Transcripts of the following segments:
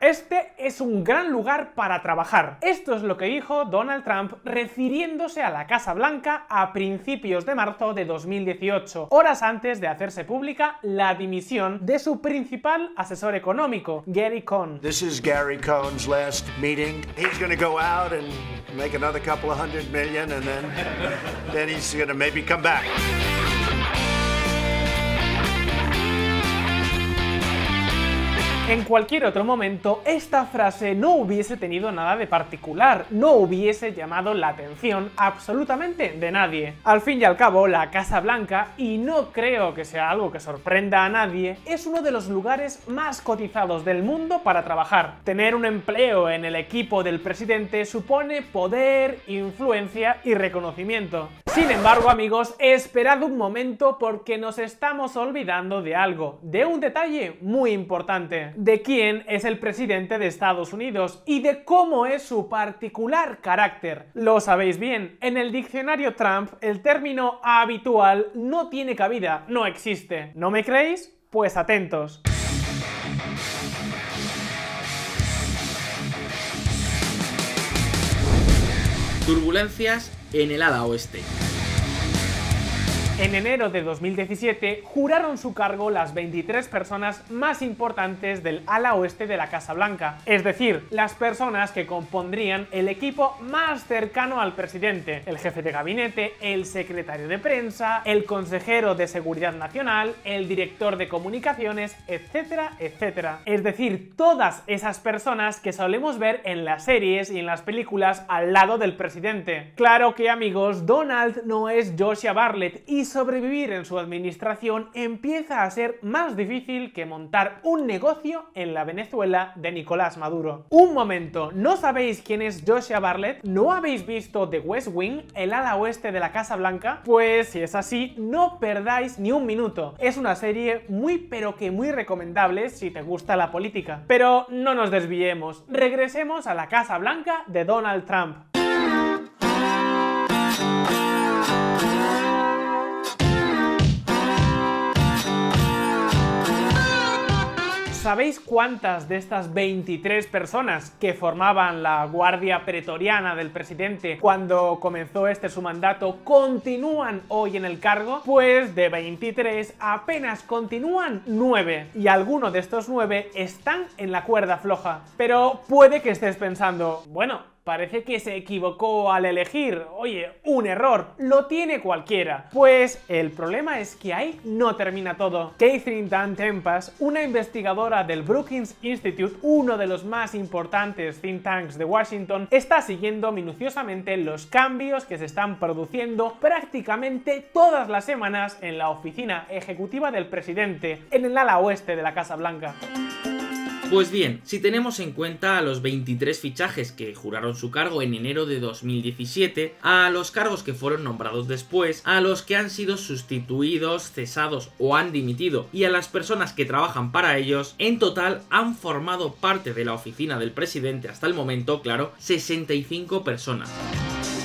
Este es un gran lugar para trabajar. Esto es lo que dijo Donald Trump refiriéndose a la Casa Blanca a principios de marzo de 2018, horas antes de hacerse pública la dimisión de su principal asesor económico, Gary Cohn. This is Gary Cohn's last meeting. He's going to go out and make another couple of $100 million, and then he's going to maybe come back. En cualquier otro momento, esta frase no hubiese tenido nada de particular, no hubiese llamado la atención absolutamente de nadie. Al fin y al cabo, la Casa Blanca, y no creo que sea algo que sorprenda a nadie, es uno de los lugares más cotizados del mundo para trabajar. Tener un empleo en el equipo del presidente supone poder, influencia y reconocimiento. Sin embargo, amigos, esperad un momento porque nos estamos olvidando de algo, de un detalle muy importante, de quién es el presidente de Estados Unidos y de cómo es su particular carácter. Lo sabéis bien, en el diccionario Trump el término habitual no tiene cabida, no existe. ¿No me creéis? Pues atentos. Turbulencias en el ala oeste. En enero de 2017 juraron su cargo las 23 personas más importantes del ala oeste de la Casa Blanca, es decir, las personas que compondrían el equipo más cercano al presidente, el jefe de gabinete, el secretario de prensa, el consejero de seguridad nacional, el director de comunicaciones, etcétera, etcétera. Es decir, todas esas personas que solemos ver en las series y en las películas al lado del presidente. Claro que, amigos, Donald no es Joshua Bartlett y sobrevivir en su administración empieza a ser más difícil que montar un negocio en la Venezuela de Nicolás Maduro. Un momento, ¿no sabéis quién es Joshua Bartlett? ¿No habéis visto The West Wing, el ala oeste de la Casa Blanca? Pues si es así, no perdáis ni un minuto. Es una serie muy pero que muy recomendable si te gusta la política. Pero no nos desviemos, regresemos a la Casa Blanca de Donald Trump. ¿Sabéis cuántas de estas 23 personas que formaban la guardia pretoriana del presidente cuando comenzó su mandato continúan hoy en el cargo? Pues de 23 apenas continúan 9 y algunos de estos 9 están en la cuerda floja. Pero puede que estés pensando, bueno, parece que se equivocó al elegir. Oye, un error, lo tiene cualquiera. Pues el problema es que ahí no termina todo. Catherine Dan Tempas, una investigadora del Brookings Institute, uno de los más importantes think tanks de Washington, está siguiendo minuciosamente los cambios que se están produciendo prácticamente todas las semanas en la oficina ejecutiva del presidente, en el ala oeste de la Casa Blanca. Pues bien, si tenemos en cuenta a los 23 fichajes que juraron su cargo en enero de 2017, a los cargos que fueron nombrados después, a los que han sido sustituidos, cesados o han dimitido y a las personas que trabajan para ellos, en total han formado parte de la oficina del presidente hasta el momento, claro, 65 personas.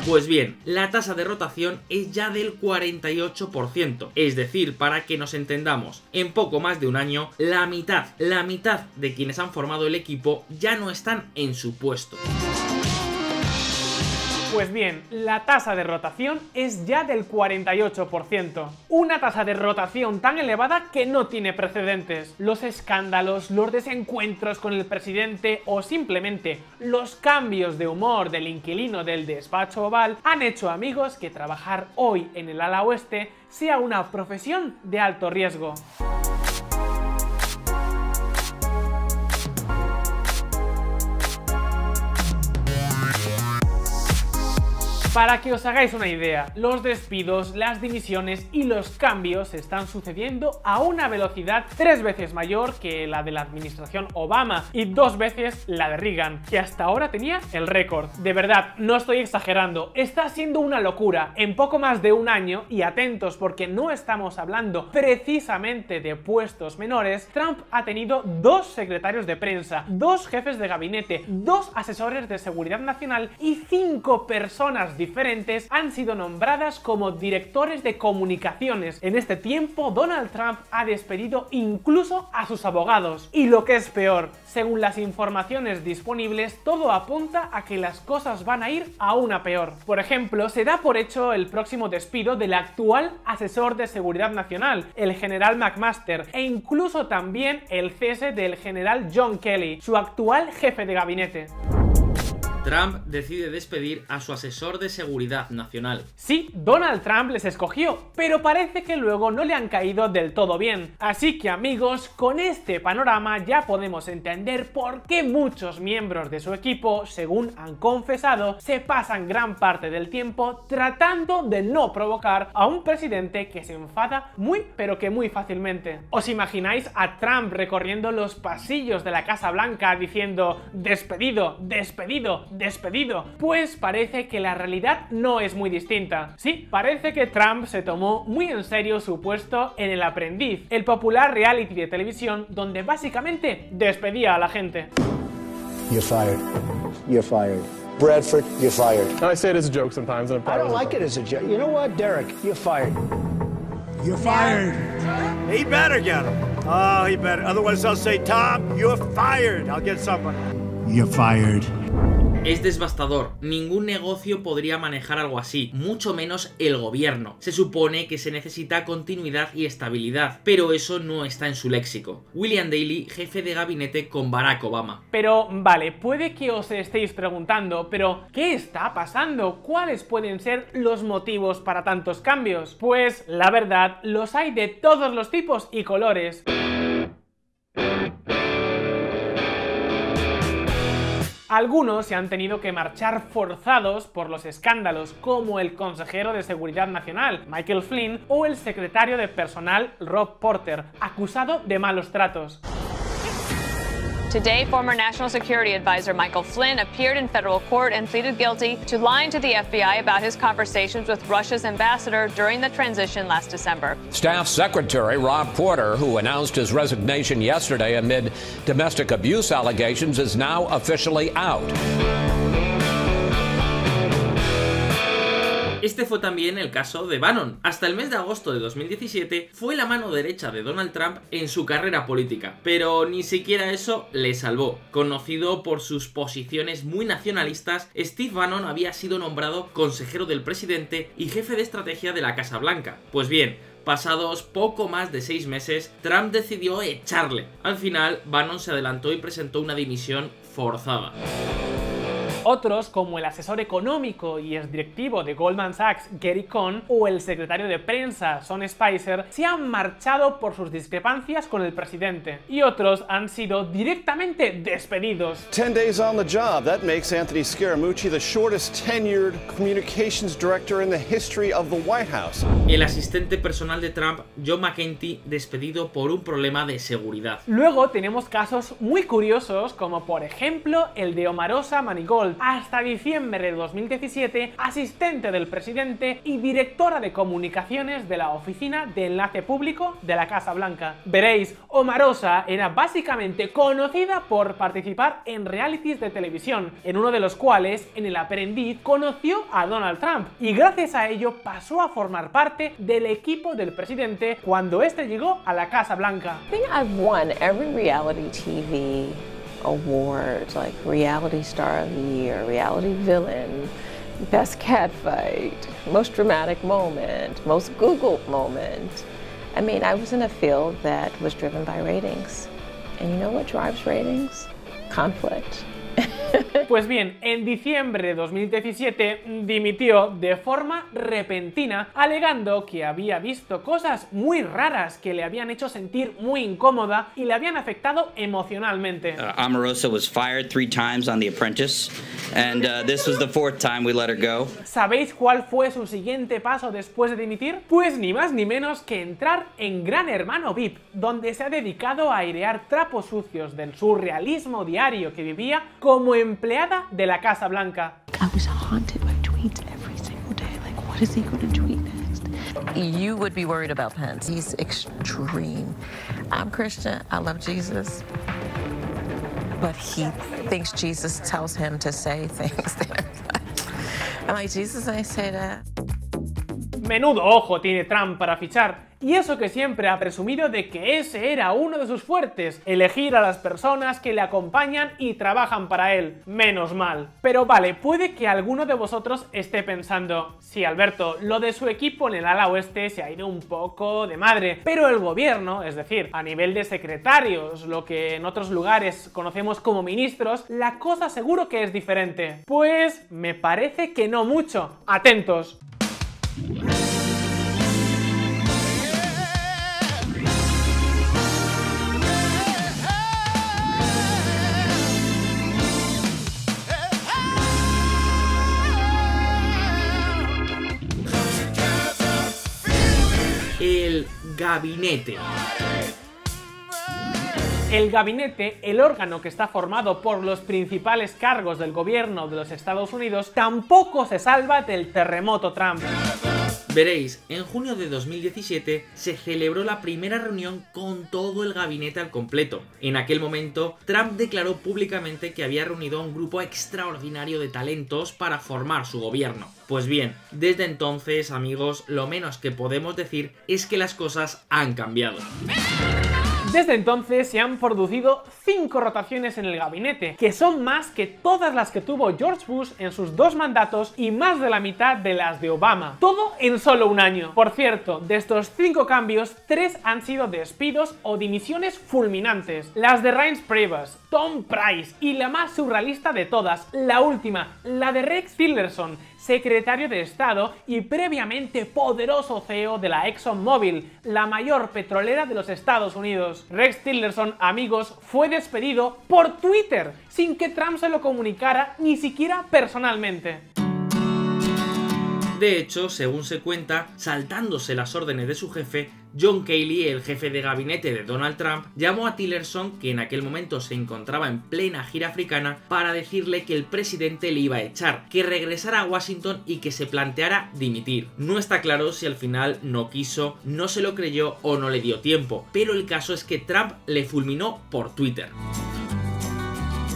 Pues bien, la tasa de rotación es ya del 48%, es decir, para que nos entendamos, en poco más de un año, la mitad de quienes han formado el equipo ya no están en su puesto. Pues bien, la tasa de rotación es ya del 48%. Una tasa de rotación tan elevada que no tiene precedentes. Los escándalos, los desencuentros con el presidente o simplemente los cambios de humor del inquilino del despacho oval han hecho, amigos, que trabajar hoy en el ala oeste sea una profesión de alto riesgo. Para que os hagáis una idea, los despidos, las dimisiones y los cambios están sucediendo a una velocidad 3 veces mayor que la de la administración Obama y 2 veces la de Reagan, que hasta ahora tenía el récord. De verdad, no estoy exagerando, está siendo una locura. En poco más de un año, y atentos porque no estamos hablando precisamente de puestos menores, Trump ha tenido 2 secretarios de prensa, 2 jefes de gabinete, 2 asesores de seguridad nacional y 5 personas diferentes han sido nombradas como directores de comunicaciones. En este tiempo, Donald Trump ha despedido incluso a sus abogados. Y lo que es peor, según las informaciones disponibles, todo apunta a que las cosas van a ir aún a peor. Por ejemplo, se da por hecho el próximo despido del actual asesor de seguridad nacional, el general McMaster, e incluso también el cese del general John Kelly, su actual jefe de gabinete. Trump decide despedir a su asesor de seguridad nacional. Sí, Donald Trump les escogió, pero parece que luego no le han caído del todo bien. Así que amigos, con este panorama ya podemos entender por qué muchos miembros de su equipo, según han confesado, se pasan gran parte del tiempo tratando de no provocar a un presidente que se enfada muy pero que muy fácilmente. ¿Os imagináis a Trump recorriendo los pasillos de la Casa Blanca diciendo despedido, despedido, despedido? Pues parece que la realidad no es muy distinta. Sí, parece que Trump se tomó muy en serio su puesto en El Aprendiz, el popular reality de televisión donde básicamente despedía a la gente. You're fired. You're fired. Bradford, you're fired. I say it as a joke sometimes. And I don't like it as a joke. You know what, Derek? You're fired. You're fired. He better get him. Oh, he better. Otherwise, I'll say, Tom, you're fired. I'll get somebody. You're fired. Es devastador, ningún negocio podría manejar algo así, mucho menos el gobierno. Se supone que se necesita continuidad y estabilidad, pero eso no está en su léxico. William Daley, jefe de gabinete con Barack Obama. Pero vale, puede que os estéis preguntando, pero ¿qué está pasando? ¿Cuáles pueden ser los motivos para tantos cambios? Pues la verdad, los hay de todos los tipos y colores. Algunos se han tenido que marchar forzados por los escándalos, como el consejero de Seguridad Nacional, Michael Flynn, o el secretario de personal, Rob Porter, acusado de malos tratos. Today, former National Security Advisor Michael Flynn appeared in federal court and pleaded guilty to lying to the FBI about his conversations with Russia's ambassador during the transition last December. Staff Secretary Rob Porter, who announced his resignation yesterday amid domestic abuse allegations, is now officially out. Este fue también el caso de Bannon. Hasta el mes de agosto de 2017 fue la mano derecha de Donald Trump en su carrera política, pero ni siquiera eso le salvó. Conocido por sus posiciones muy nacionalistas, Steve Bannon había sido nombrado consejero del presidente y jefe de estrategia de la Casa Blanca. Pues bien, pasados poco más de 6 meses, Trump decidió echarle. Al final, Bannon se adelantó y presentó una dimisión forzada. Otros, como el asesor económico y exdirectivo de Goldman Sachs, Gary Cohn, o el secretario de prensa, Sean Spicer, se han marchado por sus discrepancias con el presidente. Y otros han sido directamente despedidos. 10 days on the job. That makes Anthony Scaramucci the shortest tenured communications director in the history of the White House. El asistente personal de Trump, John McEntee, despedido por un problema de seguridad. Luego tenemos casos muy curiosos, como por ejemplo el de Omarosa Manigault, hasta diciembre de 2017 asistente del presidente y directora de comunicaciones de la Oficina de Enlace Público de la Casa Blanca. Veréis, Omarosa era básicamente conocida por participar en realities de televisión, en uno de los cuales, en El Aprendiz, conoció a Donald Trump y gracias a ello pasó a formar parte del equipo del presidente cuando este llegó a la Casa Blanca. I think I've won every reality TV awards, like Reality Star of the Year, Reality Villain, Best Catfight, Most Dramatic Moment, Most Googled Moment. I mean, I was in a field that was driven by ratings. And you know what drives ratings? Conflict. Pues bien, en diciembre de 2017 dimitió de forma repentina, alegando que había visto cosas muy raras que le habían hecho sentir muy incómoda y le habían afectado emocionalmente. Omarosa was fired 3 times on The Apprentice, and this was the 4th time we let her go. ¿Sabéis cuál fue su siguiente paso después de dimitir? Pues ni más ni menos que entrar en Gran Hermano VIP, donde se ha dedicado a airear trapos sucios del surrealismo diario que vivía como empleada de la Casa Blanca. I was haunted by tweets every single day. Like, what is he going to tweet next? You would be worried about Pence. He's extreme. I'm Christian. I love Jesus. But he thinks Jesus tells him to say things that are I'm like, Jesus ain't say that. Menudo ojo tiene Trump para fichar. Y eso que siempre ha presumido de que ese era uno de sus fuertes, elegir a las personas que le acompañan y trabajan para él. Menos mal. Pero vale, puede que alguno de vosotros esté pensando, sí, Alberto, lo de su equipo en el ala oeste se ha ido un poco de madre, pero el gobierno, es decir, a nivel de secretarios, lo que en otros lugares conocemos como ministros, la cosa seguro que es diferente. Pues me parece que no mucho. Atentos. El gabinete. El gabinete, el órgano que está formado por los principales cargos del gobierno de los Estados Unidos, tampoco se salva del terremoto Trump. Veréis, en junio de 2017 se celebró la primera reunión con todo el gabinete al completo. En aquel momento, Trump declaró públicamente que había reunido a un grupo extraordinario de talentos para formar su gobierno. Pues bien, desde entonces, amigos, lo menos que podemos decir es que las cosas han cambiado. Desde entonces se han producido 5 rotaciones en el gabinete, que son más que todas las que tuvo George Bush en sus 2 mandatos y más de la mitad de las de Obama. Todo en solo un año. Por cierto, de estos 5 cambios, 3 han sido despidos o dimisiones fulminantes. Las de Reince Priebus, Tom Price y la más surrealista de todas, la última, la de Rex Tillerson, secretario de Estado y previamente poderoso CEO de la ExxonMobil, la mayor petrolera de los Estados Unidos. Rex Tillerson, amigos, fue despedido por Twitter, sin que Trump se lo comunicara ni siquiera personalmente. De hecho, según se cuenta, saltándose las órdenes de su jefe, John Kelly, el jefe de gabinete de Donald Trump, llamó a Tillerson, que en aquel momento se encontraba en plena gira africana, para decirle que el presidente le iba a echar, que regresara a Washington y que se planteara dimitir. No está claro si al final no quiso, no se lo creyó o no le dio tiempo, pero el caso es que Trump le fulminó por Twitter.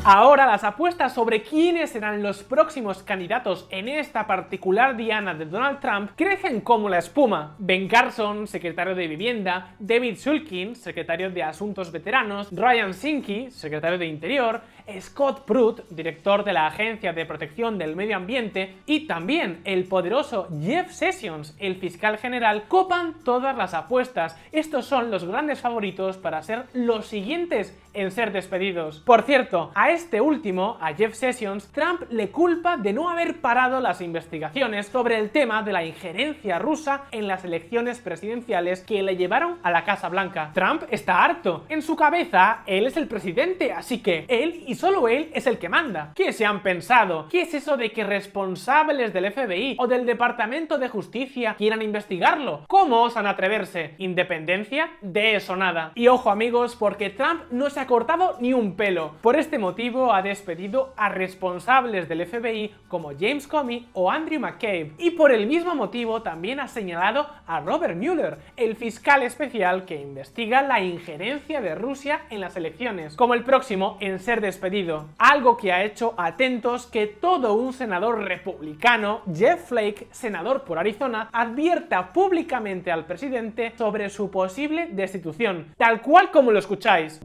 Ahora las apuestas sobre quiénes serán los próximos candidatos en esta particular diana de Donald Trump crecen como la espuma. Ben Carson, secretario de Vivienda, David Shulkin, secretario de Asuntos Veteranos, Ryan Zinke, secretario de Interior, Scott Pruitt, director de la Agencia de Protección del Medio Ambiente, y también el poderoso Jeff Sessions, el fiscal general, copan todas las apuestas. Estos son los grandes favoritos para ser los siguientes en ser despedidos. Por cierto, a este último, a Jeff Sessions, Trump le culpa de no haber parado las investigaciones sobre el tema de la injerencia rusa en las elecciones presidenciales que le llevaron a la Casa Blanca. Trump está harto. En su cabeza, él es el presidente, así que él y solo él es el que manda. ¿Qué se han pensado? ¿Qué es eso de que responsables del FBI o del Departamento de Justicia quieran investigarlo? ¿Cómo osan atreverse? ¿Independencia? De eso nada. Y ojo, amigos, porque Trump no se ha cortado ni un pelo. Por este motivo ha despedido a responsables del FBI como James Comey o Andrew McCabe, y por el mismo motivo también ha señalado a Robert Mueller, el fiscal especial que investiga la injerencia de Rusia en las elecciones, como el próximo en ser despedido. Algo que ha hecho, atentos, que todo un senador republicano, Jeff Flake, senador por Arizona, advierta públicamente al presidente sobre su posible destitución, tal cual como lo escucháis.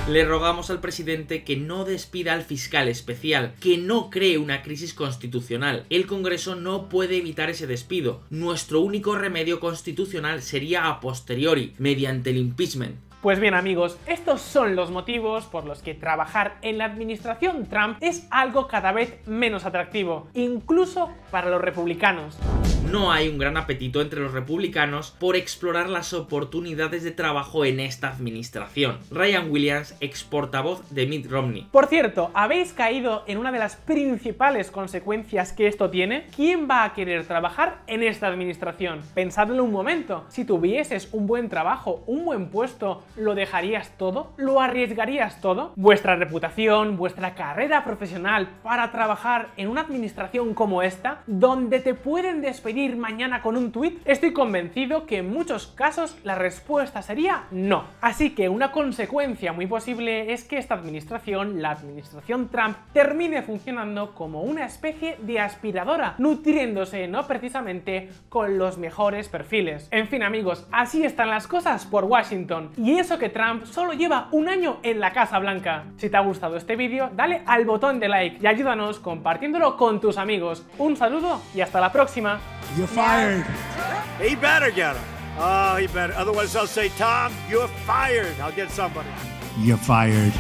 Le rogamos al presidente que no despida al fiscal especial, que no cree una crisis constitucional. El Congreso no puede evitar ese despido. Nuestro único remedio constitucional sería a posteriori, mediante el impeachment. Pues bien, amigos, estos son los motivos por los que trabajar en la administración Trump es algo cada vez menos atractivo, incluso para los republicanos. No hay un gran apetito entre los republicanos por explorar las oportunidades de trabajo en esta administración. Ryan Williams, ex portavoz de Mitt Romney. Por cierto, ¿habéis caído en una de las principales consecuencias que esto tiene? ¿Quién va a querer trabajar en esta administración? Pensadlo un momento. Si tuvieses un buen trabajo, un buen puesto, ¿lo dejarías todo? ¿Lo arriesgarías todo? ¿Vuestra reputación, vuestra carrera profesional para trabajar en una administración como esta, donde te pueden despedir seguir mañana con un tuit? Estoy convencido que en muchos casos la respuesta sería no. Así que una consecuencia muy posible es que esta administración, la administración Trump, termine funcionando como una especie de aspiradora, nutriéndose no precisamente con los mejores perfiles. En fin, amigos, así están las cosas por Washington. Y eso que Trump solo lleva un año en la Casa Blanca. Si te ha gustado este vídeo, dale al botón de like y ayúdanos compartiéndolo con tus amigos. Un saludo y hasta la próxima. You're fired. He better get him. Oh, he better. Otherwise, I'll say, Tom, you're fired. I'll get somebody. You're fired.